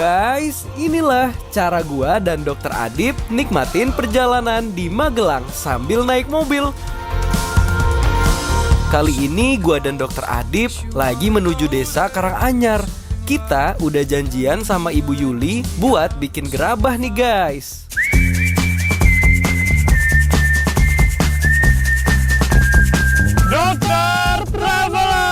Guys, inilah cara gua dan Dokter Adip nikmatin perjalanan di Magelang sambil naik mobil. Kali ini gua dan Dokter Adip lagi menuju desa Karanganyar. Kita udah janjian sama Ibu Yuli buat bikin gerabah nih guys. Dokter Traveler!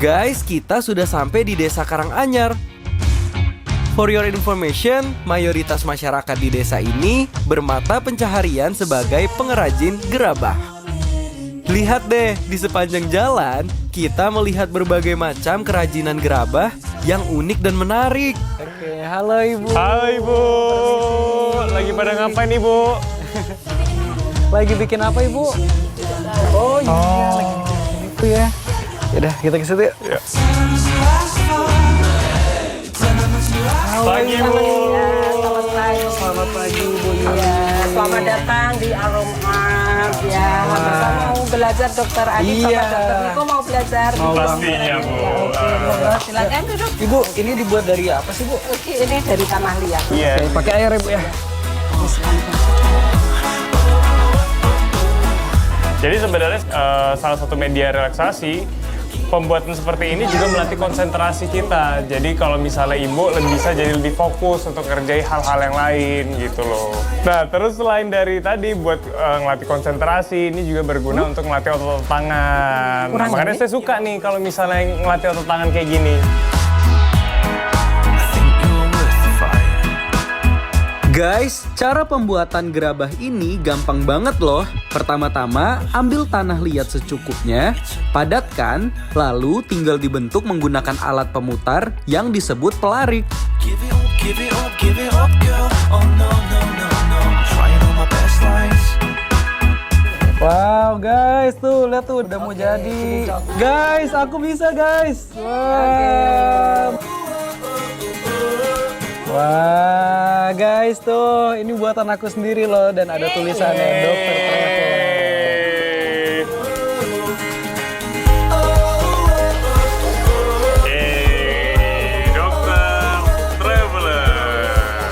Guys, kita sudah sampai di desa Karanganyar. For your information, mayoritas masyarakat di desa ini bermata pencaharian sebagai pengrajin gerabah. Lihat deh, di sepanjang jalan, kita melihat berbagai macam kerajinan gerabah yang unik dan menarik. Oke, halo Ibu. Halo Ibu, lagi pada ngapain Ibu? Lagi bikin apa Ibu? Oh iya, lagi bikin itu ya. Yaudah, kita ke situ yuk. Ya. Pagi Ibu. Selamat pagi Bu Yuli. Selamat datang di Arum Art ya. Kita mau belajar Dokter Adip sama Dokter Niko mau belajar. Pastinya Bu. Monggo silakan duduk. Ibu, ini dibuat dari apa sih Bu? Oke, ini dari tanah liat. Iya. Oke, pakai air ya Bu ya. Jadi sebenarnya salah satu media relaksasi, pembuatan seperti ini juga melatih konsentrasi kita. Jadi kalau misalnya Ibu bisa jadi lebih fokus untuk ngerjain hal-hal yang lain gitu loh. Nah terus selain dari tadi buat ngelatih konsentrasi, ini juga berguna untuk ngelatih otot tangan. Nah, makanya saya suka nih kalau misalnya ngelatih otot tangan kayak gini. Guys, cara pembuatan gerabah ini gampang banget loh. Pertama-tama, ambil tanah liat secukupnya, padatkan, lalu tinggal dibentuk menggunakan alat pemutar yang disebut pelarik. Wow guys, tuh lihat tuh udah mau jadi. Guys, aku bisa guys. Wow. Wah guys tuh, ini buatan aku sendiri loh dan ada tulisannya Dokter Traveler. Dokter Traveler.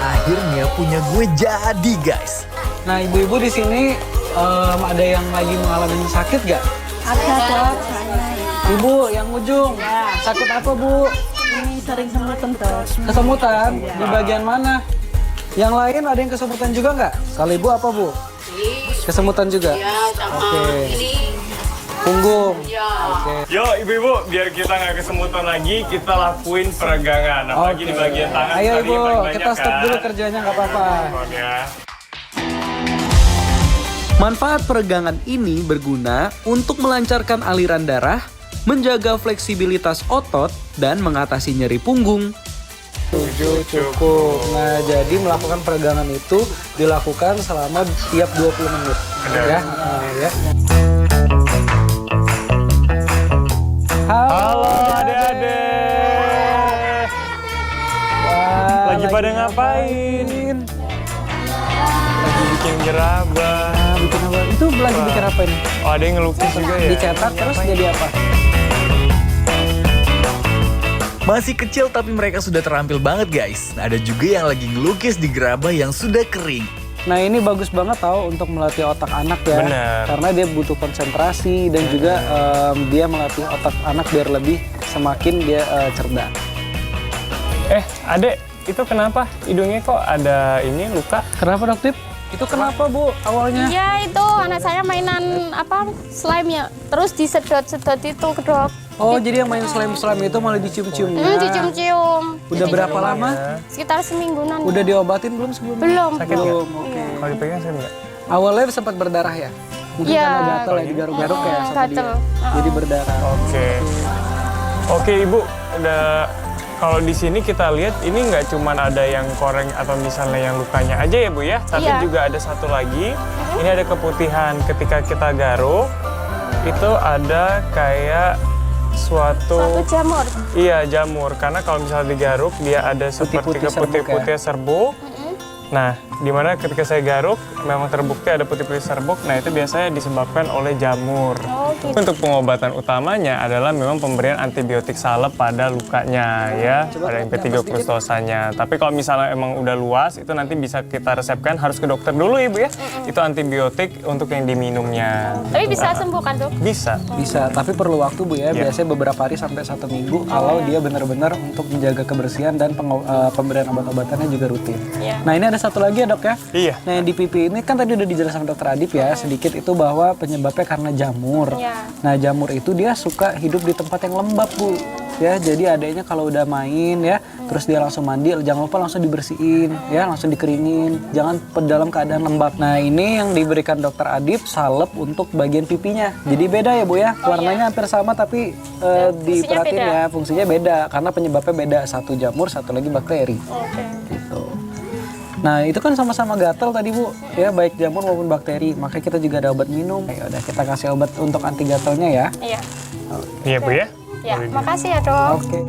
Akhirnya punya gue jadi guys. Nah ibu-ibu di sini ada yang lagi mengalami sakit gak? Ada Dok. Ibu yang ujung, sakit apa Bu? Ini sering semutan Dok. Kesemutan? Di bagian mana? Yang lain ada yang kesemutan juga nggak? Kalau ibu apa Bu? Kesemutan juga? Oke. Punggung? Oke. Yo ibu-ibu, biar kita nggak kesemutan lagi, kita lakuin peregangan. Apalagi di bagian tangan. Ayo tadi Ibu, yang paling banyak, kita stop kan? dulu kerjanya nggak apa-apa. Ya. Manfaat peregangan ini berguna untuk melancarkan aliran darah, menjaga fleksibilitas otot, dan mengatasi nyeri punggung. 7 cukup. Nah, jadi melakukan peregangan itu dilakukan selama tiap 20 menit. Benar. Ya. Nah, ya. Halo adik-adik. Wah, Lagi pada ngapain? Lagi bikin gerabah. Bikin apa? Itu lagi bikin apa ini? Oh, ada yang ngelukis juga ya? Dicetak terus jadi apa? Masih kecil tapi mereka sudah terampil banget guys. Nah, ada juga yang lagi ngelukis di gerabah yang sudah kering. Nah ini bagus banget tau untuk melatih otak anak ya. Bener. Karena dia butuh konsentrasi dan juga dia melatih otak anak biar lebih semakin dia cerdas. Adek, itu kenapa hidungnya kok ada ini luka? Kenapa Dok Tip? Itu kenapa Bu awalnya? Iya itu anak saya mainan apa slime ya, terus disedot-sedot itu ke Dok. Oh jadi yang main slime-slime itu malah dicium-cium ya? Dicium-cium. Udah Jadi berapa lama? sekitar semingguan. Udah diobatin belum sebelumnya? Belum. Sakit nggak? Belum, oke. Kalau dipegang sakit nggak? Awalnya sempat berdarah ya? Mungkin Iya. karena gatel ya, digaruk-garuk ya sama Gatel. dia. Jadi berdarah. Oke Ibu, kalau di sini kita lihat ini nggak cuma ada yang koreng atau misalnya yang lukanya aja ya Bu ya, tapi Iya. juga ada satu lagi. Ini ada keputihan ketika kita garuk, itu ada kayak Suatu jamur. Iya jamur, karena kalau misalnya digaruk dia ada seperti Putih-putih putih-putih serbuk ya? serbuk. Nah, dimana ketika saya garuk, memang terbukti ada putih-putih serbuk. Nah, itu biasanya disebabkan oleh jamur. Oh, gitu. Untuk pengobatan utamanya adalah memang pemberian antibiotik salep pada lukanya, ya, pada impetigokrustosanya. Tapi kalau misalnya emang udah luas, itu nanti bisa kita resepkan, harus ke dokter dulu, Ibu ya. Itu antibiotik untuk yang diminumnya. Tapi bisa sembuh kan, Dok? Bisa. Bisa, tapi perlu waktu Bu ya. Iya. Biasanya beberapa hari sampai 1 minggu kalau dia benar-benar untuk menjaga kebersihan dan pemberian obat-obatannya juga rutin. Iya. Nah, ini ada satu lagi ya, Dok ya. Iya. Nah, yang di pipi ini kan tadi udah dijelaskan Dokter Adip ya, sedikit itu bahwa penyebabnya karena jamur. Iya. Nah, jamur itu dia suka hidup di tempat yang lembab, Bu. Ya, jadi adanya kalau udah main ya, terus dia langsung mandi, jangan lupa langsung dibersihin, ya, langsung dikeringin, jangan dalam keadaan lembab. Nah, ini yang diberikan Dokter Adip salep untuk bagian pipinya. Jadi beda ya, Bu ya. Warnanya hampir sama tapi diperhatiin beda. ya, fungsinya beda karena penyebabnya beda. Satu jamur, satu lagi bakteri. Oke. Gitu. Nah, itu kan sama-sama gatal tadi, Bu. Ya, baik jamur maupun bakteri. Makanya kita juga ada obat minum. Ya udah, kita kasih obat untuk anti gatalnya ya. Iya. Iya, Bu ya. Ya, makasih ya, Dok. Oke.